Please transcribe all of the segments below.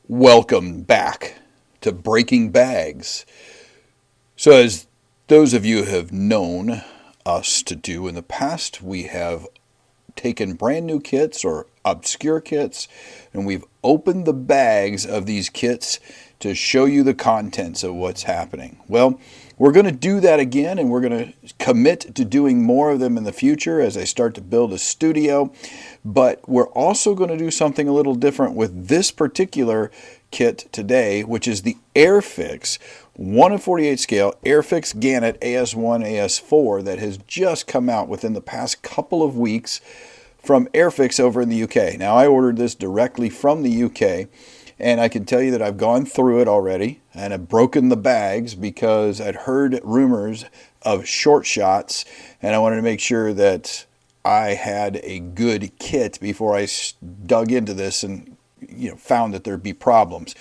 Welcome back to Breaking Bags. So, as those of you have known us to do in the past, we have taken brand new kits or obscure kits and we've opened the bags of these kits to show you the contents of what's happening. Well, we're going to do that again, and we're going to commit to doing more of them in the future as I start to build a studio. But we're also going to do something a little different with this particular kit today, which is the Airfix 1 in 48 scale Airfix Gannet AS1 AS4 that has just come out within the past couple of weeks from Airfix over in the UK. Now, I ordered this directly from the UK, and I can tell you that I've gone through it already and I've broken the bags because I'd heard rumors of short shots, and I wanted to make sure that I had a good kit before I dug into this and found that there'd be problems.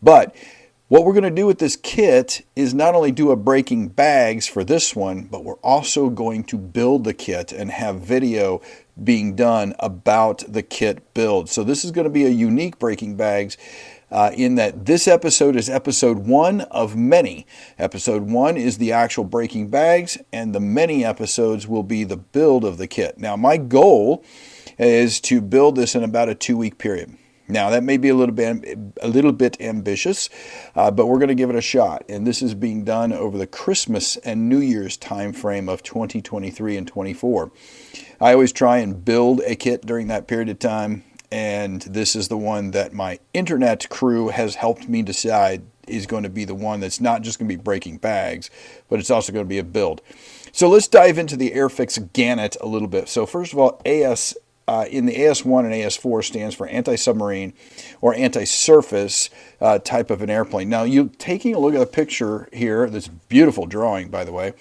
But what we're going to do with this kit is not only do a breaking bags for this one, but we're also going to build the kit and have video being done about the kit build. So this is going to be a unique breaking bags in that this episode is episode 1 of many. Episode 1 is the actual breaking bags, and the many episodes will be the build of the kit. Now, my goal is to build this in about a 2-week period. Now, that may be a little bit ambitious, but we're going to give it a shot. And this is being done over the Christmas and New Year's time frame of 2023 and 24. I always try and build a kit during that period of time, and this is the one that my internet crew has helped me decide is going to be the one that's not just going to be breaking bags, but it's also going to be a build. So let's dive into the Airfix Gannet a little bit. So first of all, in the AS1 and AS4 stands for anti-submarine or anti-surface type of an airplane. Now, you taking a look at the picture here, this beautiful drawing, by the way,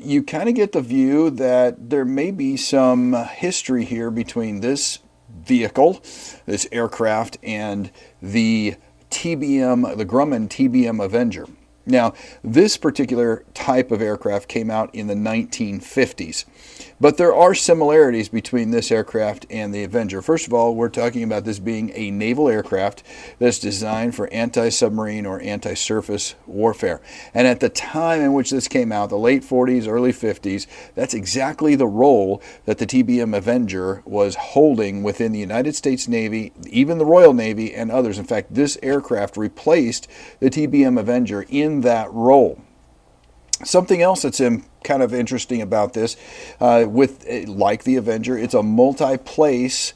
you kind of get the view that there may be some history here between this vehicle, this aircraft, and the TBM, the Grumman TBM Avenger. Now, this particular type of aircraft came out in the 1950s, but there are similarities between this aircraft and the Avenger. First of all, we're talking about this being a naval aircraft that's designed for anti-submarine or anti-surface warfare. And at the time in which this came out, the late 40s, early 50s, that's exactly the role that the TBM Avenger was holding within the United States Navy, even the Royal Navy and others. In fact, this aircraft replaced the TBM Avenger in that role. Something else that's kind of interesting about this, like the Avenger, it's a multi-place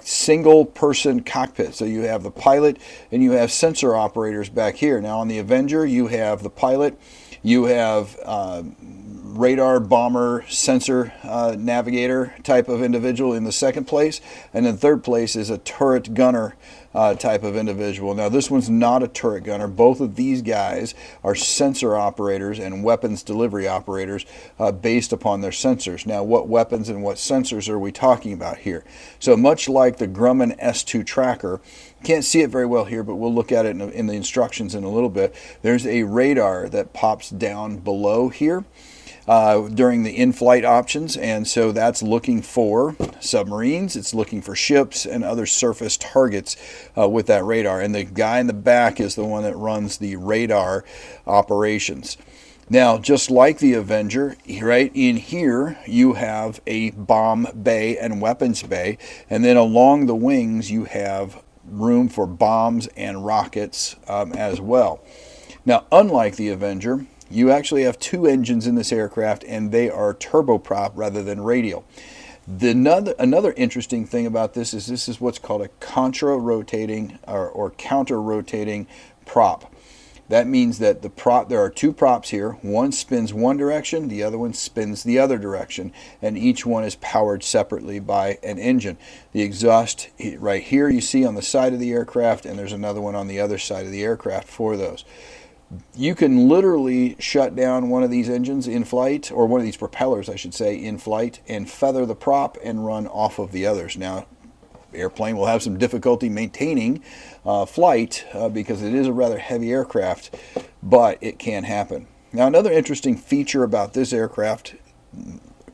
single-person cockpit. So you have the pilot and you have sensor operators back here. Now on the Avenger, you have the pilot, you have radar, bomber, sensor navigator type of individual in the second place, and then third place is a turret gunner type of individual. Now, this one's not a turret gunner. Both of these guys are sensor operators and weapons delivery operators based upon their sensors. Now, what weapons and what sensors are we talking about here? So much like the Grumman S2 tracker, can't see it very well here, but we'll look at it in the instructions in a little bit. There's a radar that pops down below here during the in-flight options, and so that's looking for submarines, it's looking for ships and other surface targets with that radar, and the guy in the back is the one that runs the radar operations. Now, just like the Avenger, right in here you have a bomb bay and weapons bay, and then along the wings you have room for bombs and rockets as well. Now, unlike the Avenger, you actually have 2 engines in this aircraft, and they are turboprop rather than radial. Another interesting thing about this is what's called a contra-rotating or counter-rotating prop. That means that there are 2 props here. One spins one direction, the other one spins the other direction, and each one is powered separately by an engine. The exhaust right here you see on the side of the aircraft, and there's another one on the other side of the aircraft for those. You can literally shut down one of these engines in flight, or one of these propellers, I should say, in flight, and feather the prop and run off of the others. Now, the airplane will have some difficulty maintaining flight because it is a rather heavy aircraft, but it can happen. Now, another interesting feature about this aircraft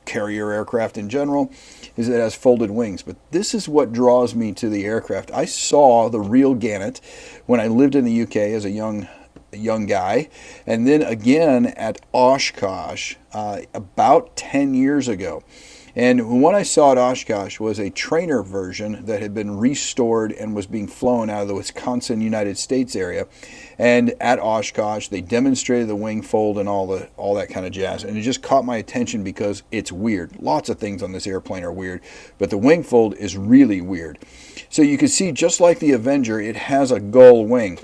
carrier aircraft in general, is it has folded wings. But this is what draws me to the aircraft. I saw the real Gannet when I lived in the UK as a young guy, and then again at Oshkosh about 10 years ago. And what I saw at Oshkosh was a trainer version that had been restored and was being flown out of the Wisconsin, United States area. And at Oshkosh, they demonstrated the wing fold and all that kind of jazz. And it just caught my attention because it's weird. Lots of things on this airplane are weird, but the wing fold is really weird. So you can see, just like the Avenger, it has a gull wing.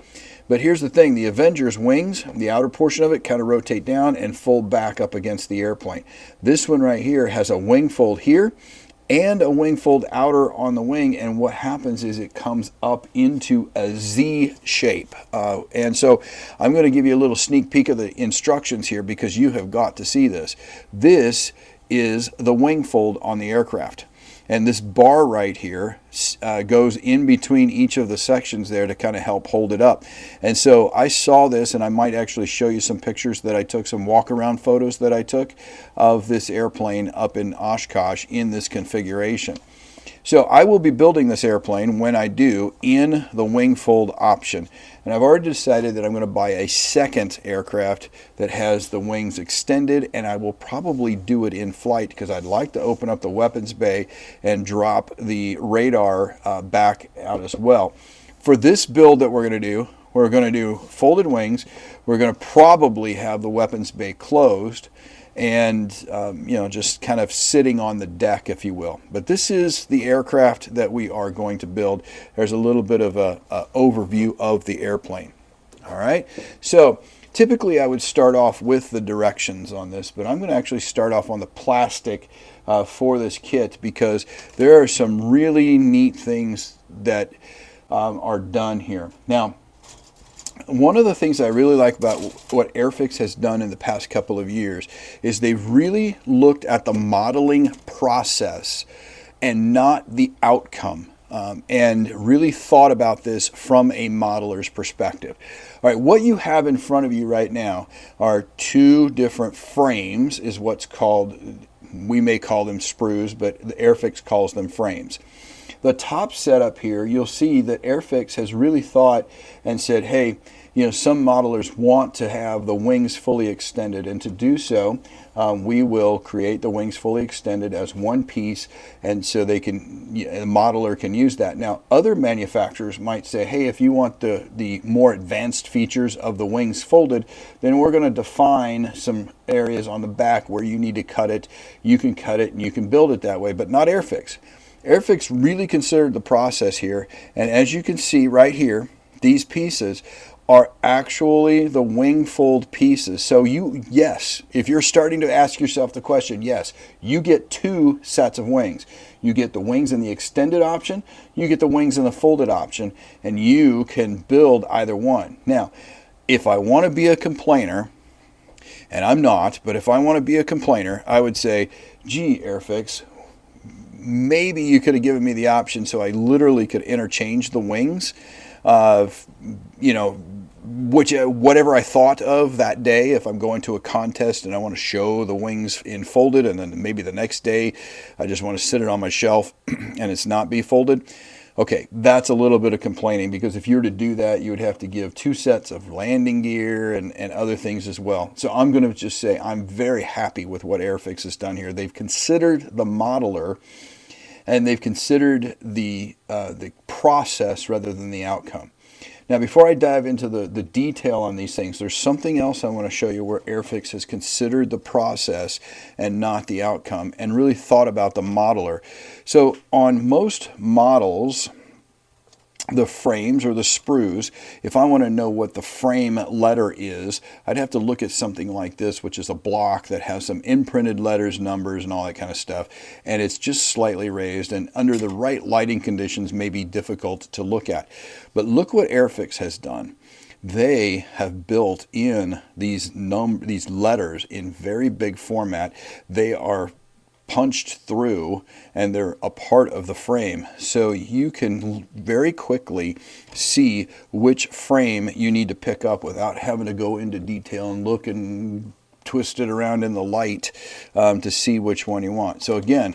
But here's the thing, the Avenger's wings, the outer portion of it, kind of rotate down and fold back up against the airplane. This one right here has a wing fold here and a wing fold outer on the wing, and what happens is it comes up into a Z shape. And so I'm going to give you a little sneak peek of the instructions here because you have got to see this. This is the wing fold on the aircraft. And this bar right here goes in between each of the sections there to kind of help hold it up. And so I saw this, and I might actually show you some pictures that I took, some walk-around photos that I took of this airplane up in Oshkosh in this configuration. So I will be building this airplane, when I do, in the wing fold option. And I've already decided that I'm going to buy a second aircraft that has the wings extended, and I will probably do it in flight because I'd like to open up the weapons bay and drop the radar back out as well. For this build that we're going to do folded wings. We're going to probably have the weapons bay closed and just kind of sitting on the deck, if you will. But this is the aircraft that we are going to build. There's a little bit of a overview of the airplane. All right, so typically I would start off with the directions on this, but I'm going to actually start off on the plastic for this kit because there are some really neat things that are done here. Now, one of the things I really like about what Airfix has done in the past couple of years is they've really looked at the modeling process and not the outcome, and really thought about this from a modeler's perspective. All right, what you have in front of you right now are two different frames, is what's called, we may call them sprues, but the Airfix calls them frames. The top setup here, you'll see that Airfix has really thought and said, hey, some modelers want to have the wings fully extended, and to do so, we will create the wings fully extended as one piece, and so the modeler can use that. Now, other manufacturers might say, hey, if you want the more advanced features of the wings folded, then we're going to define some areas on the back where you need to cut it. You can cut it and you can build it that way, but not Airfix. Airfix really considered the process here, and as you can see right here, these pieces are actually the wing fold pieces. So yes, if you're starting to ask yourself the question, yes, you get two sets of wings. You get the wings in the extended option, you get the wings in the folded option, and you can build either one. Now, if I want to be a complainer, and I'm not, but if I want to be a complainer, I would say, gee, Airfix, maybe you could have given me the option so I literally could interchange the wings of, whatever I thought of that day. If I'm going to a contest and I want to show the wings in folded, and then maybe the next day I just want to sit it on my shelf and it's not be folded. Okay, that's a little bit of complaining, because if you were to do that, you would have to give two sets of landing gear and other things as well. So I'm going to just say I'm very happy with what Airfix has done here. They've considered the modeler, and they've considered the process rather than the outcome. Now, before I dive into the detail on these things, there's something else I want to show you where Airfix has considered the process and not the outcome, and really thought about the modeler. So on most models, the frames or the sprues, if I want to know what the frame letter is, I'd have to look at something like this, which is a block that has some imprinted letters, numbers, and all that kind of stuff, and it's just slightly raised, and under the right lighting conditions may be difficult to look at. But look what Airfix has done. They have built in these letters in very big format. They are punched through, and they're a part of the frame, so you can very quickly see which frame you need to pick up without having to go into detail and look and twist it around in the light to see which one you want. So again,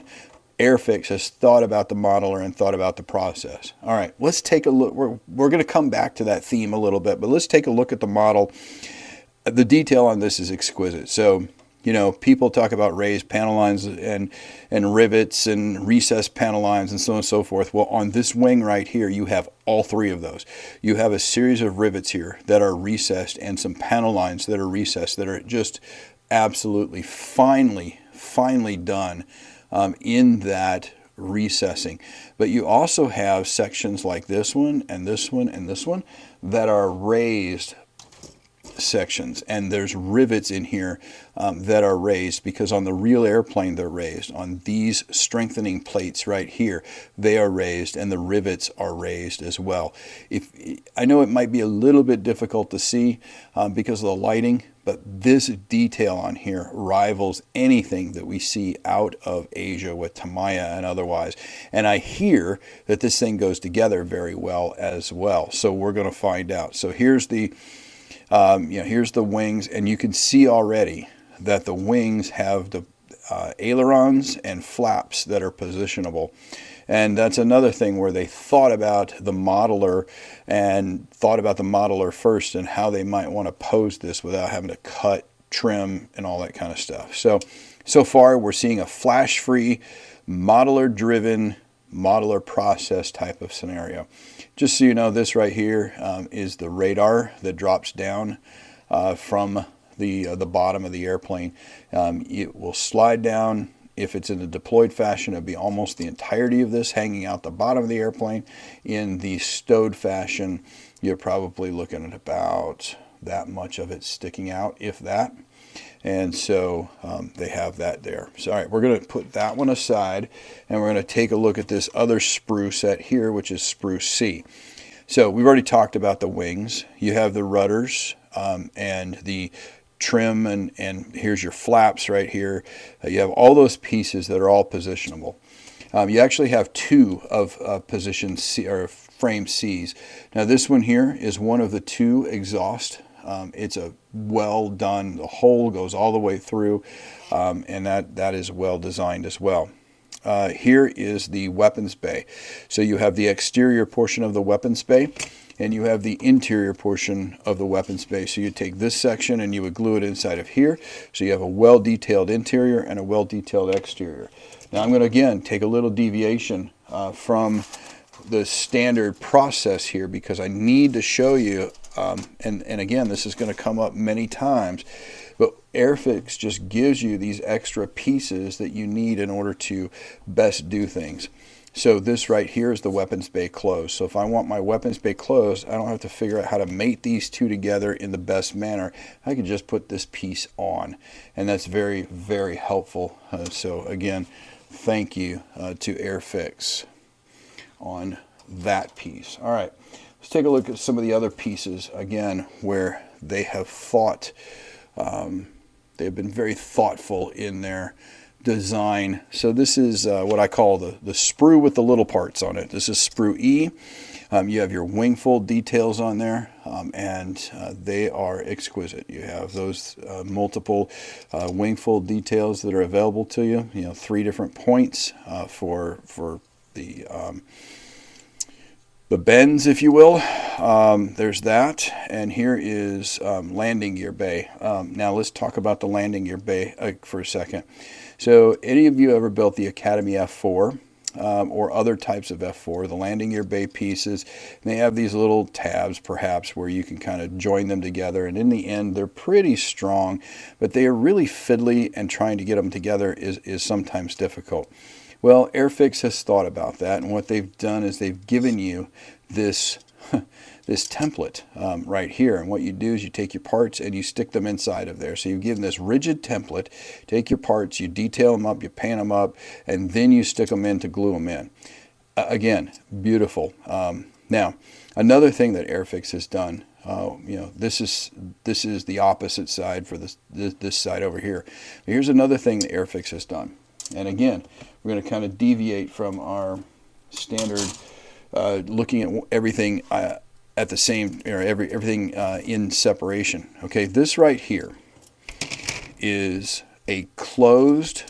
Airfix has thought about the modeler and thought about the process. All right, let's take a look. We're going to come back to that theme a little bit, but let's take a look at the model. The detail on this is exquisite. So, you know, people talk about raised panel lines and rivets and recessed panel lines and so on and so forth. Well, on this wing right here, you have all three of those. You have a series of rivets here that are recessed and some panel lines that are recessed that are just absolutely finely done in that recessing. But you also have sections like this one and this one and this one that are raised sections, and there's rivets in here that are raised because on the real airplane they're raised. On these strengthening plates right here, they are raised, and the rivets are raised as well. I know it might be a little bit difficult to see because of the lighting, but this detail on here rivals anything that we see out of Asia with Tamiya and otherwise. And I hear that this thing goes together very well as well. So we're going to find out. So here's the here's the wings, and you can see already that the wings have the ailerons and flaps that are positionable. And that's another thing where they thought about the modeler first and how they might want to pose this without having to cut, trim, and all that kind of stuff. So far we're seeing a flash-free, modeler-driven, modeler process type of scenario. Just so you know, this right here is the radar that drops down from the bottom of the airplane. It will slide down. If it's in a deployed fashion, it'll be almost the entirety of this hanging out the bottom of the airplane. In the stowed fashion, you're probably looking at about that much of it sticking out, if that. And so they have that there. So all right, we're going to put that one aside, and we're going to take a look at this other sprue set here, which is sprue C. So we've already talked about the wings. You have the rudders and the trim, and here's your flaps right here. You have all those pieces that are all positionable. You actually have two of position C, or frame C's. Now this one here is one of the two exhaust. It's a well done. The hole goes all the way through, and that is well designed as well. Here is the weapons bay. So you have the exterior portion of the weapons bay, and you have the interior portion of the weapons bay. So you take this section and you would glue it inside of here. So you have a well detailed interior and a well detailed exterior. Now I'm going to again take a little deviation from the standard process here because I need to show you, and again, this is going to come up many times, but Airfix just gives you these extra pieces that you need in order to best do things. So this right here is the weapons bay closed. So if I want my weapons bay closed, I don't have to figure out how to mate these two together in the best manner. I can just put this piece on, and that's very, very helpful. So again, thank you to Airfix on that piece. All right, let's take a look at some of the other pieces again where they have thought, they've been very thoughtful in their design. So this is what I call the sprue with the little parts on it. This is sprue E. You have your wing fold details on there, and they are exquisite. You have those multiple wing fold details that are available to you. You know, 3 different points for the bends, if you will. There's that, and here is landing gear bay. Now let's talk about the landing gear bay for a second. So any of you ever built the Academy F4 or other types of F4, the landing gear bay pieces, and they have these little tabs perhaps where you can kind of join them together, and in the end they're pretty strong, but they are really fiddly, and trying to get them together is sometimes difficult. Well, Airfix has thought about that, and what they've done is they've given you this this template right here. And what you do is you take your parts and you stick them inside of there. So you've given this rigid template. Take your parts, you detail them up, you paint them up, and then you stick them in to glue them in. Again, beautiful. Now, another thing that Airfix has done, you know, this is the opposite side for this side over here. Here's another thing that Airfix has done. And again, we're going to kind of deviate from our standard looking at everything at the same, or everything in separation. Okay, this right here is a closed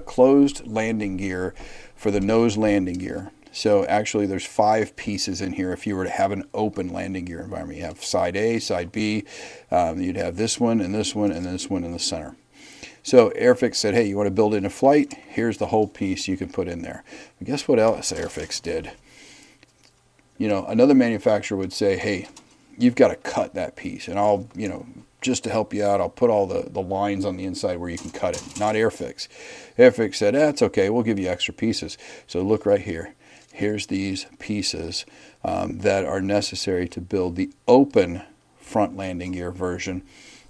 closed landing gear for the nose landing gear. So actually there's 5 pieces in here if you were to have an open landing gear environment. You have side A, side B, you'd have this one and this one and this one in the center. So Airfix said, hey, you want to build it in a flight? Here's the whole piece you can put in there. But guess what else Airfix did? You know, another manufacturer would say, hey, you've got to cut that piece, and I'll, you know, just to help you out, I'll put all the lines on the inside where you can cut it. Not Airfix. Airfix said, that's okay, we'll give you extra pieces. So look right here. Here's these pieces that are necessary to build the open front landing gear version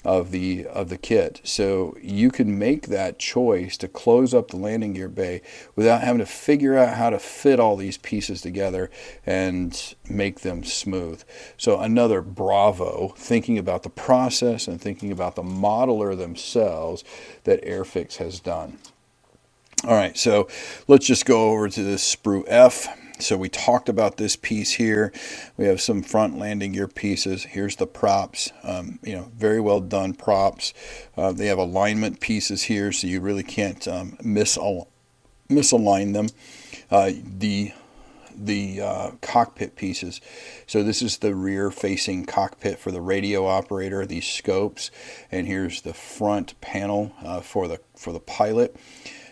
of the kit. So you can make that choice to close up the landing gear bay without having to figure out how to fit all these pieces together and make them smooth. So another bravo, thinking about the process and thinking about the modeler themselves, that Airfix has done. All right, so let's just go over to this sprue F. So we talked about this piece here. We have some front landing gear pieces. Here's the props. You know, very well done props. They have alignment pieces here, so you really can't misalign them. The cockpit pieces. So this is the rear-facing cockpit for the radio operator. These scopes, and here's the front panel for the pilot.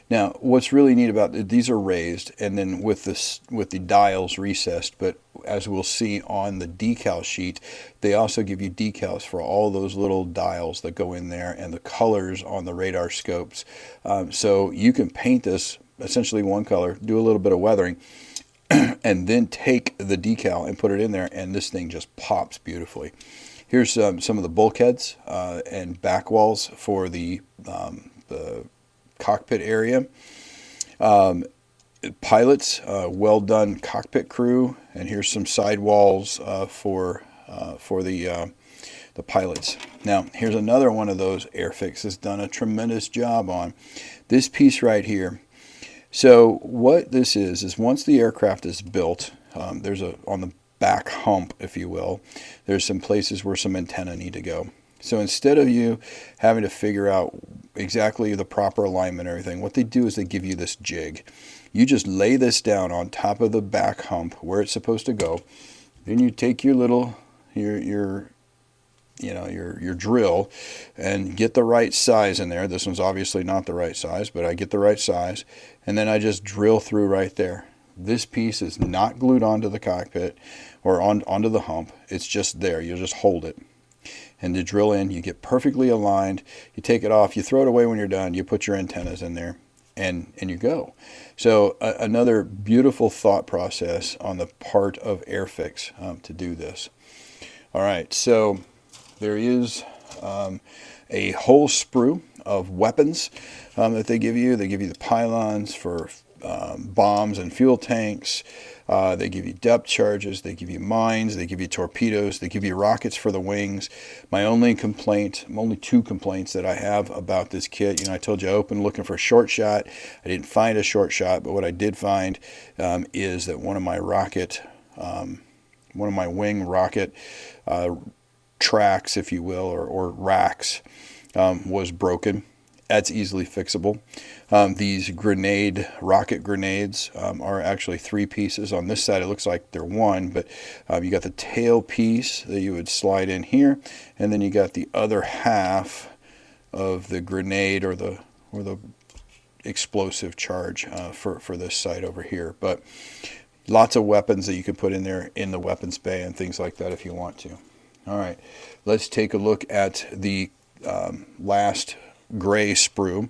Now, what's really neat about these are raised, and then with the dials recessed. But as we'll see on the decal sheet, they also give you decals for all those little dials that go in there and the colors on the radar scopes. So you can paint this essentially one color, do a little bit of weathering, and then take the decal and put it in there, and this thing just pops beautifully. Here's some of the bulkheads and back walls for the cockpit area. Pilots, well done cockpit crew, and here's some sidewalls for the pilots. Now here's another one of those Airfix has done a tremendous job on. This piece right here. So what this is once the aircraft is built, there's on the back hump, if you will, there's some places where some antenna need to go. So instead of you having to figure out exactly the proper alignment and everything, what they do is they give you this jig. You just lay this down on top of the back hump where it's supposed to go. Then you take your little your drill and get the right size in there. This one's obviously not the right size, but I get the right size, and then I just drill through right there. This piece is not glued onto the cockpit or onto the hump. It's just there. You just hold it. And to drill in, you get perfectly aligned. You take it off, you throw it away when you're done, you put your antennas in there, and you go. So another beautiful thought process on the part of Airfix to do this. All right, so there is a whole sprue of weapons that they give you. They give you the pylons for bombs and fuel tanks. They give you depth charges, they give you mines, they give you torpedoes, they give you rockets for the wings. My only two complaints that I have about this kit, you know, I told you I opened looking for a short shot. I didn't find a short shot, but what I did find is that one of my wing rocket tracks, if you will, or racks, was broken. That's easily fixable. These rocket grenades are actually 3 pieces. On this side it looks like they're 1, but you got the tail piece that you would slide in here, and then you got the other half of the grenade or the explosive charge for this side over here. But lots of weapons that you can put in there in the weapons bay and things like that if you want to. All right, let's take a look at the last gray sprue,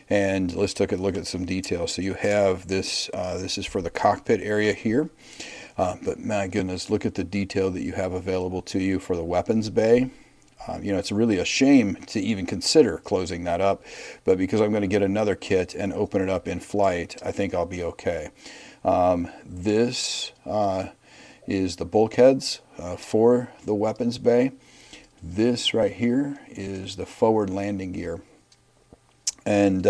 and let's take a look at some details. So you have this, this is for the cockpit area here, but my goodness, look at the detail that you have available to you for the weapons bay. You know, it's really a shame to even consider closing that up, but because I'm going to get another kit and open it up in flight, I think I'll be okay. This is the bulkheads for the weapons bay. This right here is the forward landing gear. And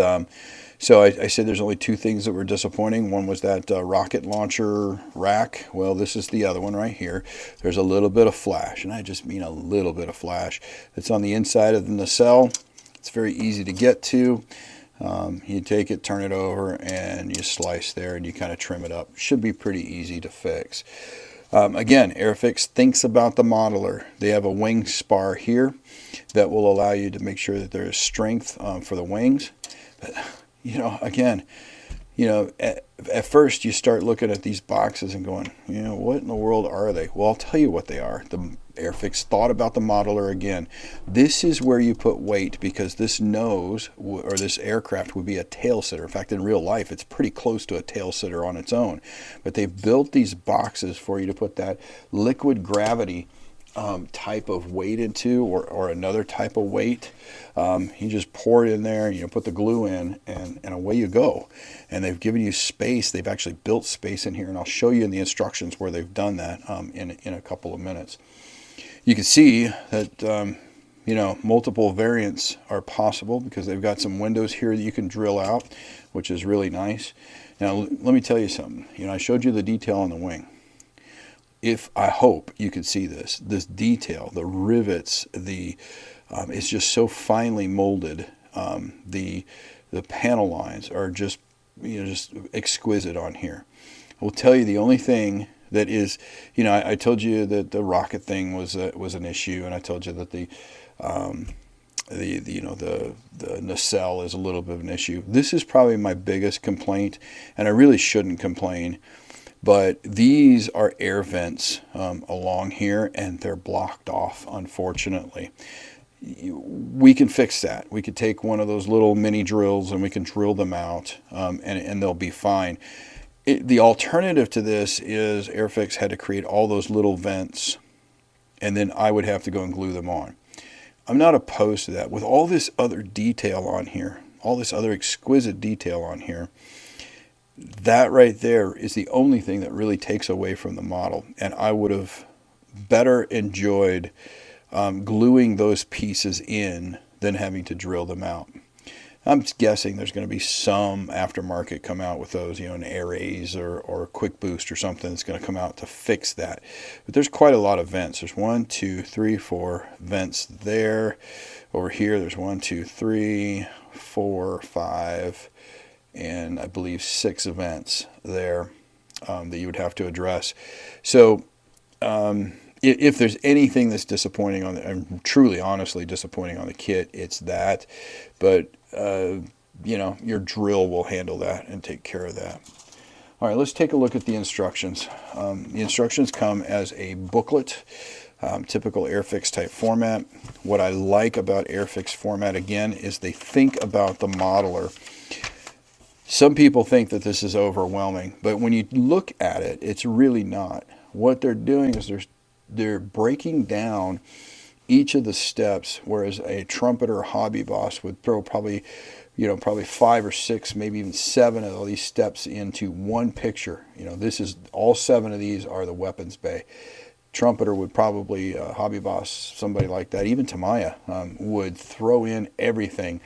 so I said there's only 2 things that were disappointing. One was that rocket launcher rack. Well, this is the other one right here. There's a little bit of flash, and I just mean a little bit of flash. It's on the inside of the nacelle, It's very easy to get to. You take it, turn it over, and you slice there, and you kind of trim it up. Should be pretty easy to fix. Again, Airfix thinks about the modeler. They have a wing spar here that will allow you to make sure that there is strength for the wings. But, again, at first you start looking at these boxes and going, what in the world are they? Well, I'll tell you what they are. The Airfix thought about the modeler again. This is where you put weight, because this nose, or this aircraft, would be a tail sitter. In fact, in real life, it's pretty close to a tail sitter on its own. But they've built these boxes for you to put that liquid gravity type of weight into, or another type of weight. You just pour it in there, put the glue in, and away you go. And they've given you space. They've actually built space in here, and I'll show you in the instructions where they've done that in a couple of minutes. You can see that multiple variants are possible, because they've got some windows here that you can drill out, which is really nice. Now let me tell you something. I showed you the detail on the wing. I hope you can see this detail, the rivets, it's just so finely molded. The panel lines are just exquisite on here. I will tell you the only thing that is, I told you that the rocket thing was an issue, and I told you that the nacelle is a little bit of an issue. This is probably my biggest complaint, and I really shouldn't complain. But these are air vents along here, and they're blocked off, unfortunately. We can fix that. We could take one of those little mini drills and we can drill them out, and they'll be fine. The alternative to this is Airfix had to create all those little vents, and then I would have to go and glue them on. I'm not opposed to that. With all this other detail on here, all this other exquisite detail on here, that right there is the only thing that really takes away from the model. And I would have better enjoyed gluing those pieces in than having to drill them out. I'm guessing there's going to be some aftermarket come out with those, an Airase or a Quick Boost or something that's going to come out to fix that. But there's quite a lot of vents. There's 1, 2, 3, 4 vents there. Over here, there's 1, 2, 3, 4, 5, and I believe 6 vents there that you would have to address. So if there's anything that's disappointing and truly, honestly disappointing on the kit, it's that. But your drill will handle that and take care of that. All right, let's take a look at the instructions. The instructions come as a booklet, typical Airfix type format. What I like about Airfix format, again, is they think about the modeler. Some people think that this is overwhelming, but when you look at it, it's really not. What they're doing is they're breaking down each of the steps, whereas a trumpeter hobby boss would throw probably 5 or 6, maybe even 7 of all these steps into one picture. This is all 7 of these are the weapons bay. Trumpeter would probably, hobby boss, somebody like that, even Tamaya, would throw in everything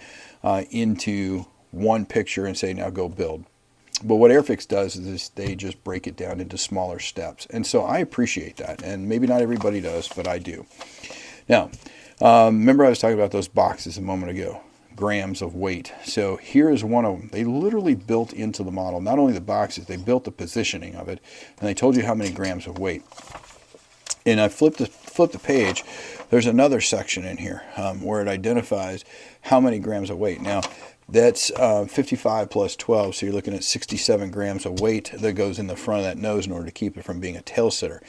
into one picture and say, now go build. But what Airfix does is they just break it down into smaller steps. And so I appreciate that. And maybe not everybody does, but I do. Now, remember I was talking about those boxes a moment ago, grams of weight. So here is one of them. They literally built into the model, not only the boxes, they built the positioning of it. And they told you how many grams of weight. And I flipped the page. There's another section in here where it identifies how many grams of weight. Now, that's 55 plus 12, so you're looking at 67 grams of weight that goes in the front of that nose in order to keep it from being a tail sitter.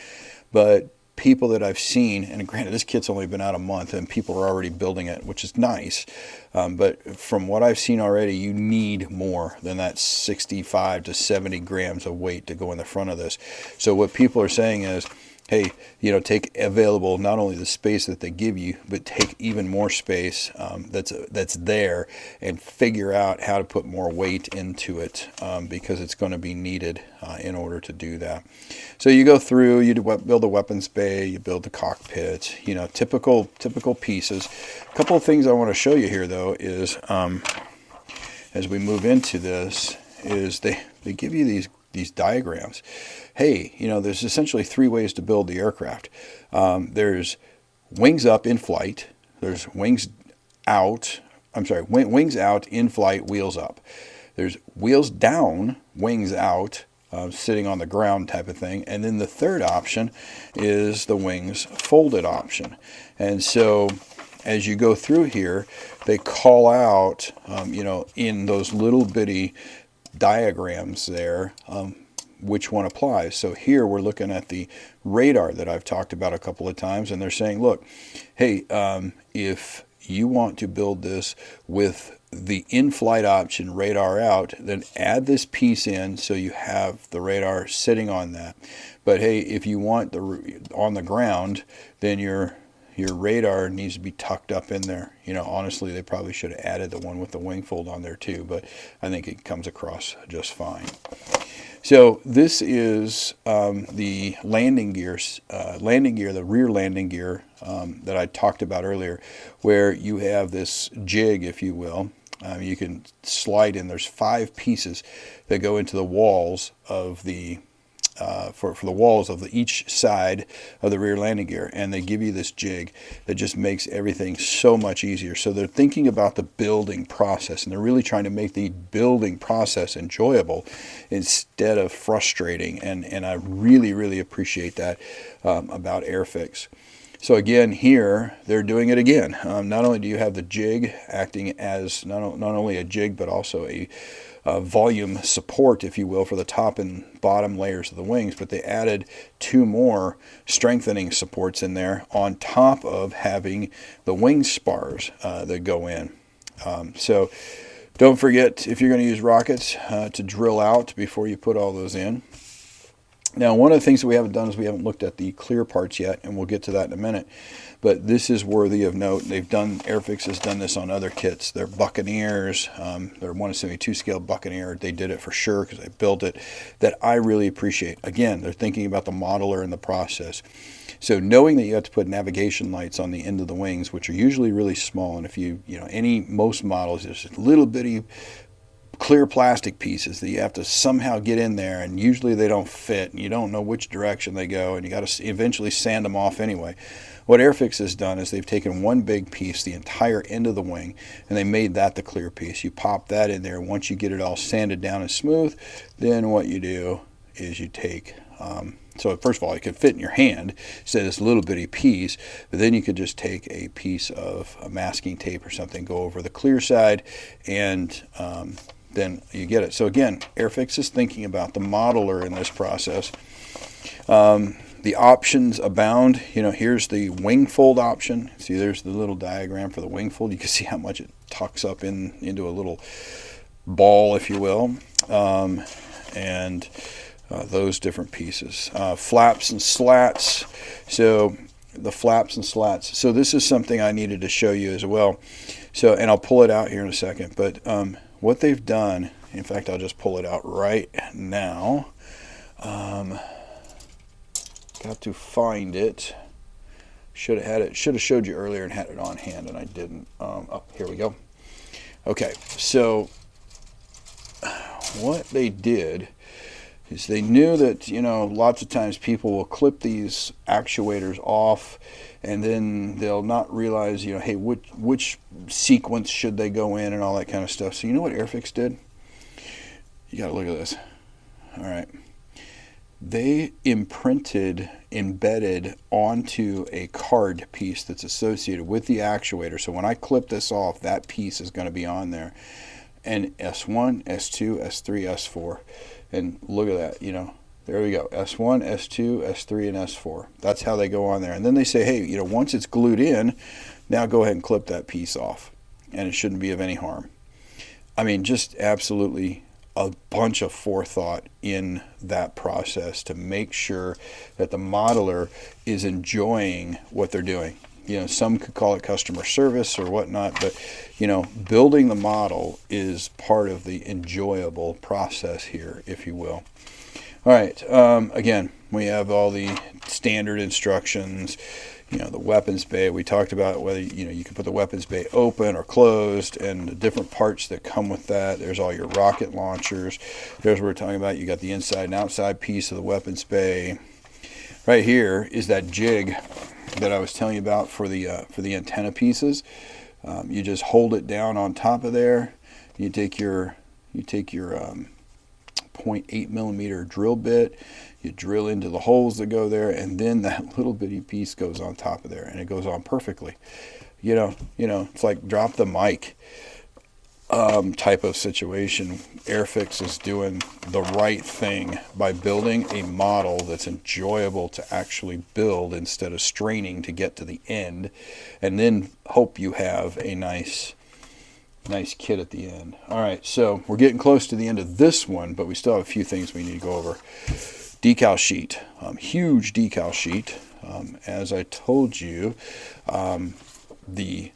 But people that I've seen, and granted this kit's only been out a month and people are already building it, which is nice, but from what I've seen already, you need more than that 65 to 70 grams of weight to go in the front of this. So what people are saying is, hey, take available not only the space that they give you, but take even more space that's there and figure out how to put more weight into it because it's going to be needed in order to do that. So you go through, you build a weapons bay, you build the cockpit, typical pieces. A couple of things I want to show you here, though, is as we move into this, is they give you these diagrams. Hey, there's essentially 3 ways to build the aircraft. There's wings up in flight, there's wings out I'm sorry, wings out, in flight, wheels up. There's wheels down, wings out, sitting on the ground type of thing. And then the third option is the wings folded option. And so as you go through here, they call out, in those little bitty diagrams there, which one applies. So here we're looking at the radar that I've talked about a couple of times, and they're saying, look, hey, if you want to build this with the in-flight option, radar out, then add this piece in so you have the radar sitting on that. But hey, if you want on the ground, then your radar needs to be tucked up in there. Honestly, they probably should have added the one with the wing fold on there too, but I think it comes across just fine. So this is the landing gear, the rear landing gear that I talked about earlier, where you have this jig, if you will. You can slide in. There's 5 pieces that go into the walls of the for the walls of each side of the rear landing gear, and they give you this jig that just makes everything so much easier. So they're thinking about the building process, and they're really trying to make the building process enjoyable instead of frustrating, and I really, really appreciate that about Airfix. So again, here they're doing it again. Not only do you have the jig acting as not only a jig, but also a volume support, if you will, for the top and bottom layers of the wings, but they added 2 more strengthening supports in there on top of having the wing spars that go in. So don't forget, if you're going to use rockets, to drill out before you put all those in. Now, one of the things that we haven't done is we haven't looked at the clear parts yet, and we'll get to that in a minute. But this is worthy of note. Airfix has done this on other kits. Their Buccaneers, their 1:72 scale Buccaneer, they did it for sure because they built it, that I really appreciate. Again, they're thinking about the modeler and the process. So knowing that you have to put navigation lights on the end of the wings, which are usually really small, and if most models, there's little bitty clear plastic pieces that you have to somehow get in there, and usually they don't fit, and you don't know which direction they go, and you got to eventually sand them off anyway. What Airfix has done is they've taken one big piece, the entire end of the wing, and they made that the clear piece. You pop that in there. Once you get it all sanded down and smooth, then what you do is you take so first of all, it could fit in your hand instead of this little bitty piece, but then you could just take a piece of masking tape or something, go over the clear side, and then you get it. So again, Airfix is thinking about the modeler in this process. The options abound. Here's the wing fold option. See, there's the little diagram for the wing fold. You can see how much it tucks up into a little ball, if you will, and those different pieces. Flaps and slats. So the flaps and slats. So this is something I needed to show you as well. So, and I'll pull it out here in a second, but what they've done, in fact, I'll just pull it out right now. Got to find it. Should have showed you earlier and had it on hand, and I didn't. Oh, here we go. Okay, so what they did is they knew that, lots of times people will clip these actuators off, and then they'll not realize, hey, which sequence should they go in and all that kind of stuff. So you know what Airfix did? You got to look at this. All right. They embedded onto a card piece that's associated with the actuator. So when I clip this off, that piece is going to be on there. And S1, S2, S3, S4. And look at that, there we go. S1, S2, S3, and S4. That's how they go on there. And then they say, hey, once it's glued in, now go ahead and clip that piece off. And it shouldn't be of any harm. I mean, just absolutely a bunch of forethought in that process to make sure that the modeler is enjoying what they're doing. Some could call it customer service or whatnot, but building the model is part of the enjoyable process here, if you will. All right, again, we have all the standard instructions. The weapons bay, we talked about whether you can put the weapons bay open or closed, and the different parts that come with that. There's all your rocket launchers. There's what we're talking about. You got the inside and outside piece of the weapons bay. Right here is that jig that I was telling you about for the antenna pieces. You just hold it down on top of there. You take your 0.8 millimeter drill bit, you drill into the holes that go there, and then that little bitty piece goes on top of there, and it goes on perfectly. You know, it's like drop the mic type of situation. Airfix is doing the right thing by building a model that's enjoyable to actually build instead of straining to get to the end, and then hope you have a nice kit at the end. All right, so we're getting close to the end of this one, but we still have a few things we need to go over. Decal sheet, huge decal sheet. As I told you, the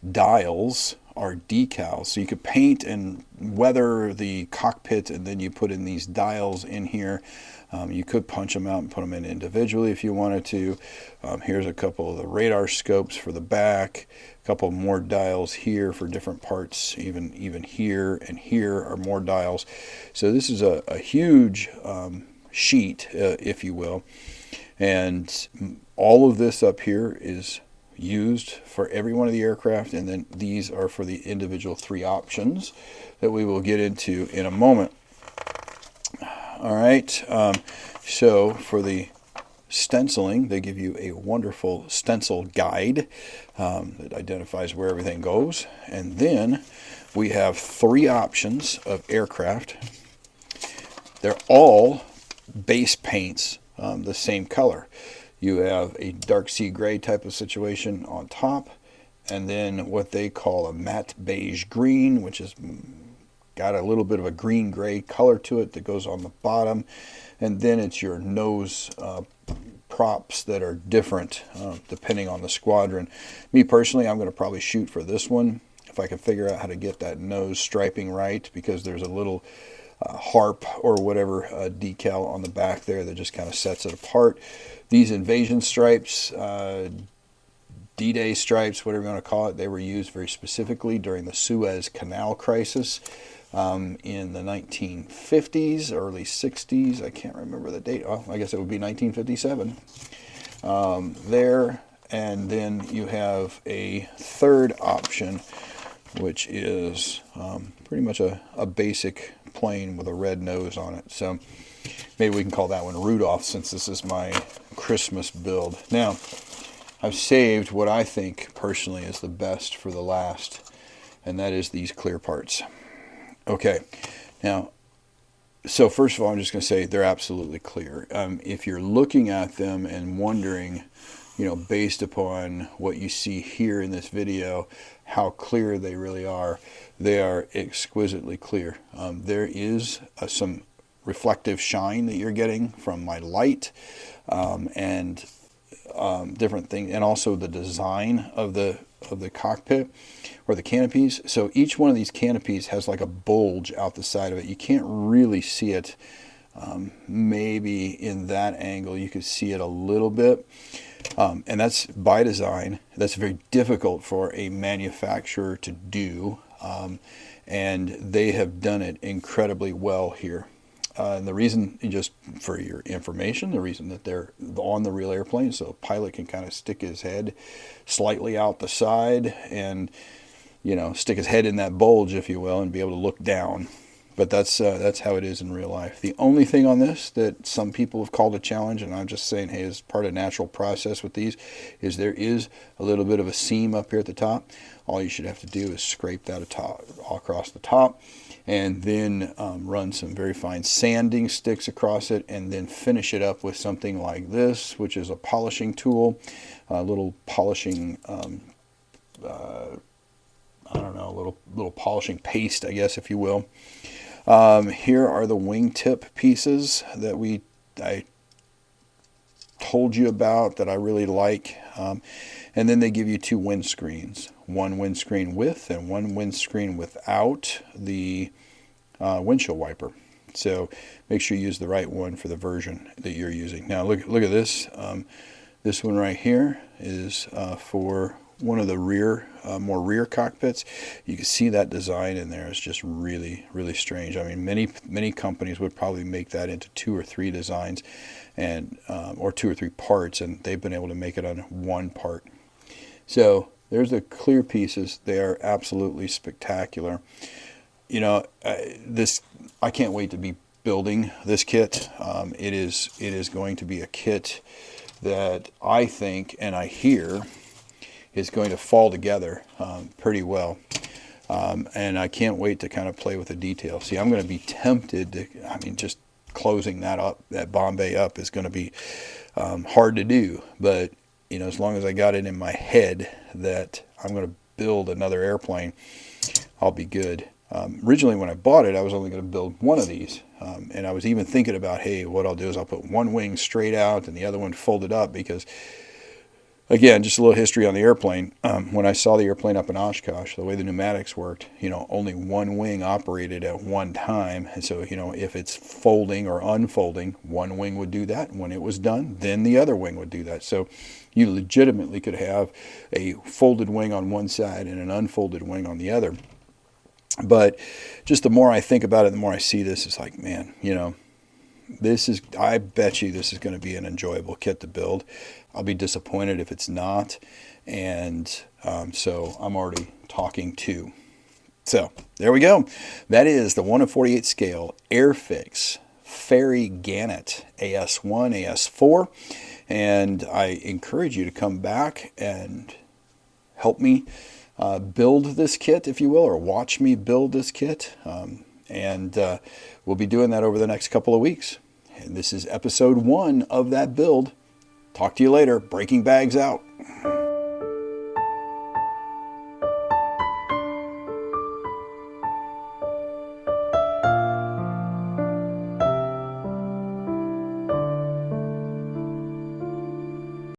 dials are decals, so you could paint and weather the cockpit, and then you put in these dials in here. You could punch them out and put them in individually if you wanted to. Here's a couple of the radar scopes for the back, a couple more dials here for different parts, even here and here are more dials. So this is a huge sheet, if you will, and all of this up here is used for every one of the aircraft, and then these are for the individual 3 options that we will get into in a moment. All right, so for the stenciling, they give you a wonderful stencil guide that identifies where everything goes. And then we have 3 options of aircraft. They're all base paints, the same color. You have a dark sea gray type of situation on top, and then what they call a matte beige green, which is got a little bit of a green gray color to it that goes on the bottom, and then it's your nose props that are different depending on the squadron. Me personally, I'm going to probably shoot for this one if I can figure out how to get that nose striping right, because there's a little harp or whatever decal on the back there that just kind of sets it apart. These invasion stripes, D-Day stripes, whatever you want to call it, they were used very specifically during the Suez Canal crisis in the 1950s, early 60s. I can't remember the date. Oh, I guess it would be 1957 there. And then you have a third option, which is pretty much a basic plane with a red nose on it. So maybe we can call that one Rudolph, since this is my Christmas build. Now, I've saved what I think personally is the best for the last, and that is these clear parts. Okay, now, so first of all, I'm just going to say they're absolutely clear. If you're looking at them and wondering, based upon what you see here in this video, how clear they really are, they are exquisitely clear. There is some reflective shine that you're getting from my light, and different things, and also the design of the cockpit or the canopies. So each one of these canopies has like a bulge out the side of it. You can't really see it. Maybe in that angle you could see it a little bit, and that's by design. That's very difficult for a manufacturer to do, and they have done it incredibly well here. And the reason, just for your information, the reason that they're on the real airplane, so a pilot can kind of stick his head slightly out the side and, stick his head in that bulge, if you will, and be able to look down. But that's how it is in real life. The only thing on this that some people have called a challenge, and I'm just saying, hey, as part of natural process with these, is there is a little bit of a seam up here at the top. All you should have to do is scrape that all across the top, and then run some very fine sanding sticks across it, and then finish it up with something like this, which is a polishing tool, a little polishing, I don't know, little polishing paste, I guess, if you will. Here are the wingtip pieces that I told you about that I really like. And then they give you 2 windscreens, one windscreen with and one windscreen without the windshield wiper. So make sure you use the right one for the version that you're using. Now look at this. This one right here is for one of the more rear cockpits. You can see that design in there is just really, really strange. I mean, many companies would probably make that into 2 or 3 designs, and or 2 or 3 parts, and they've been able to make it on one part. So There's the clear pieces. They are absolutely spectacular. You know, I can't wait to be building this kit. It is going to be a kit that I think and I hear is going to fall together pretty well. And I can't wait to kind of play with the details. See, I'm going to be tempted to, I mean, just closing that up, that Bombay up is going to be hard to do. But, you know, as long as I got it in my head that I'm going to build another airplane, I'll be good. Originally, when I bought it, I was only going to build one of these. And I was even thinking about, hey, what I'll do is I'll put one wing straight out and the other one folded up because, again, just a little history on the airplane. When I saw the airplane up in Oshkosh, the way the pneumatics worked, you know, only one wing operated at one time. And so, you know, if it's folding or unfolding, one wing would do that. When it was done, then the other wing would do that. So you legitimately could have a folded wing on one side and an unfolded wing on the other. But just the more I think about it, the more I see this, it's like, man, you know, I bet you this is going to be an enjoyable kit to build. I'll be disappointed if it's not. And so I'm already talking too. So there we go. That is the 1/48 scale Airfix Fairey Gannet AS1, AS4. And I encourage you to come back and help me build this kit, if you will, or watch me build this kit. And we'll be doing that over the next couple of weeks. And this is episode 1 of that build. Talk to you later. Breaking bags out.